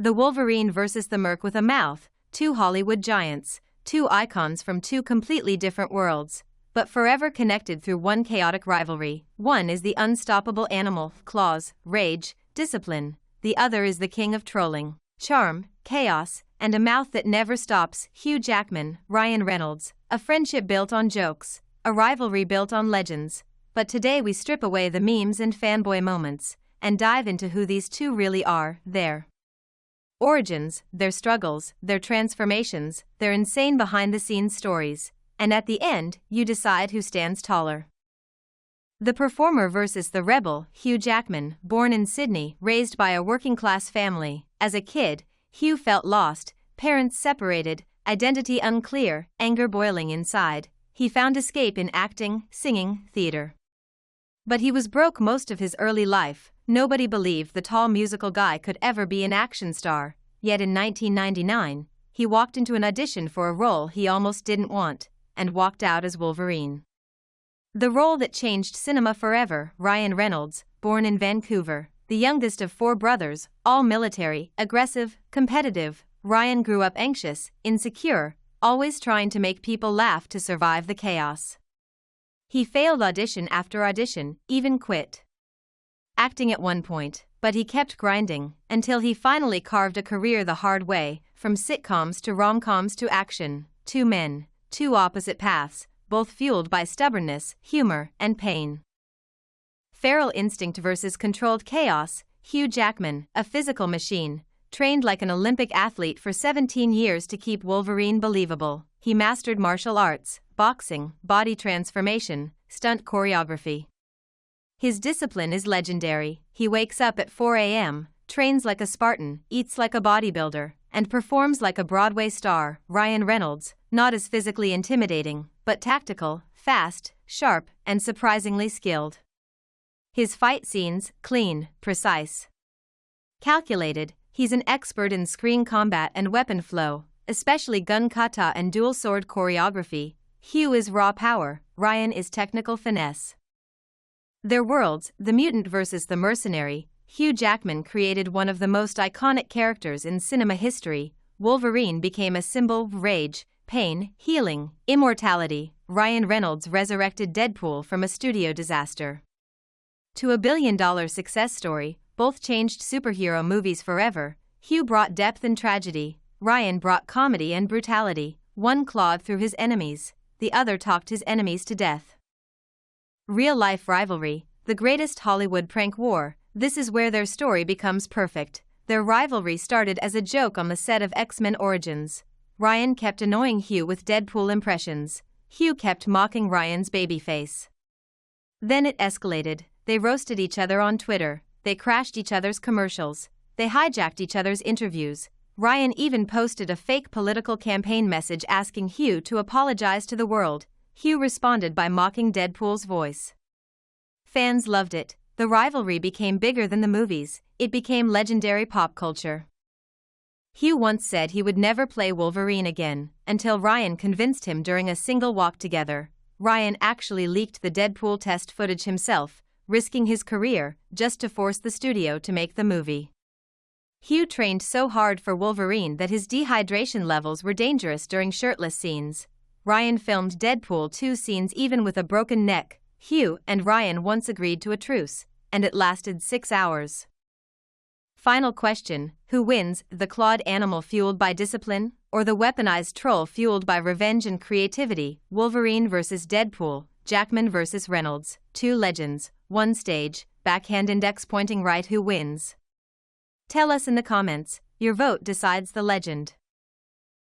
The Wolverine versus the Merc with a Mouth, two Hollywood giants, two icons from two completely different worlds, but forever connected through one chaotic rivalry. One is the unstoppable animal, claws, rage, discipline. The other is the king of trolling, charm, chaos, and a mouth that never stops. Hugh Jackman, Ryan Reynolds, a friendship built on jokes, a rivalry built on legends. But today we strip away the memes and fanboy moments, and dive into who these two really are, their origins, their struggles, their transformations, their insane behind-the-scenes stories. And at the end, you decide who stands taller. The performer versus the rebel. Hugh Jackman, born in Sydney, raised by a working-class family. As a kid, Hugh felt lost, parents separated, identity unclear, anger boiling inside. He found escape in acting, singing, theater. But he was broke most of his early life. Nobody believed the tall musical guy could ever be an action star. Yet in 1999, he walked into an audition for a role he almost didn't want, and walked out as Wolverine. The role that changed cinema forever. Ryan Reynolds, born in Vancouver, the youngest of four brothers, all military, aggressive, competitive. Ryan grew up anxious, insecure, always trying to make people laugh to survive the chaos. He failed audition after audition, even quit acting at one point, but he kept grinding until he finally carved a career the hard way, from sitcoms to rom-coms to action. Two men, two opposite paths, both fueled by stubbornness, humor, and pain. Feral instinct versus controlled chaos. Hugh Jackman, a physical machine, trained like an Olympic athlete for 17 years to keep Wolverine believable. He mastered martial arts, boxing, body transformation, stunt choreography. His discipline is legendary. He wakes up at 4 a.m., trains like a Spartan, eats like a bodybuilder, and performs like a Broadway star. Ryan Reynolds, not as physically intimidating, but tactical, fast, sharp, and surprisingly skilled. His fight scenes, clean, precise, calculated. He's an expert in screen combat and weapon flow, especially gun kata and dual sword choreography. Hugh is raw power, Ryan is technical finesse. Their worlds, the mutant versus the mercenary. Hugh Jackman created one of the most iconic characters in cinema history. Wolverine became a symbol of rage, pain, healing, immortality. Ryan Reynolds resurrected Deadpool from a studio disaster to a billion-dollar success story. Both changed superhero movies forever. Hugh brought depth and tragedy. Ryan brought comedy and brutality. One clawed through his enemies, the other talked his enemies to death. Real-life rivalry, the greatest Hollywood prank war. This is where their story becomes perfect. Their rivalry started as a joke on the set of X-Men Origins. Ryan kept annoying Hugh with Deadpool impressions. Hugh kept mocking Ryan's babyface. Then it escalated. They roasted each other on Twitter. They crashed each other's commercials. They hijacked each other's interviews. Ryan even posted a fake political campaign message asking Hugh to apologize to the world. Hugh responded by mocking Deadpool's voice. Fans loved it. The rivalry became bigger than the movies. It became legendary pop culture. Hugh once said he would never play Wolverine again, until Ryan convinced him during a single walk together. Ryan actually leaked the Deadpool test footage himself, risking his career just to force the studio to make the movie. Hugh trained so hard for Wolverine that his dehydration levels were dangerous during shirtless scenes. Ryan filmed Deadpool 2 scenes even with a broken neck. Hugh and Ryan once agreed to a truce, and it lasted 6 hours. Final question: who wins, the clawed animal fueled by discipline, or the weaponized troll fueled by revenge and creativity? Wolverine versus Deadpool, Jackman versus Reynolds, two legends, one stage, backhand index pointing right. Who wins? Tell us in the comments. Your vote decides the legend.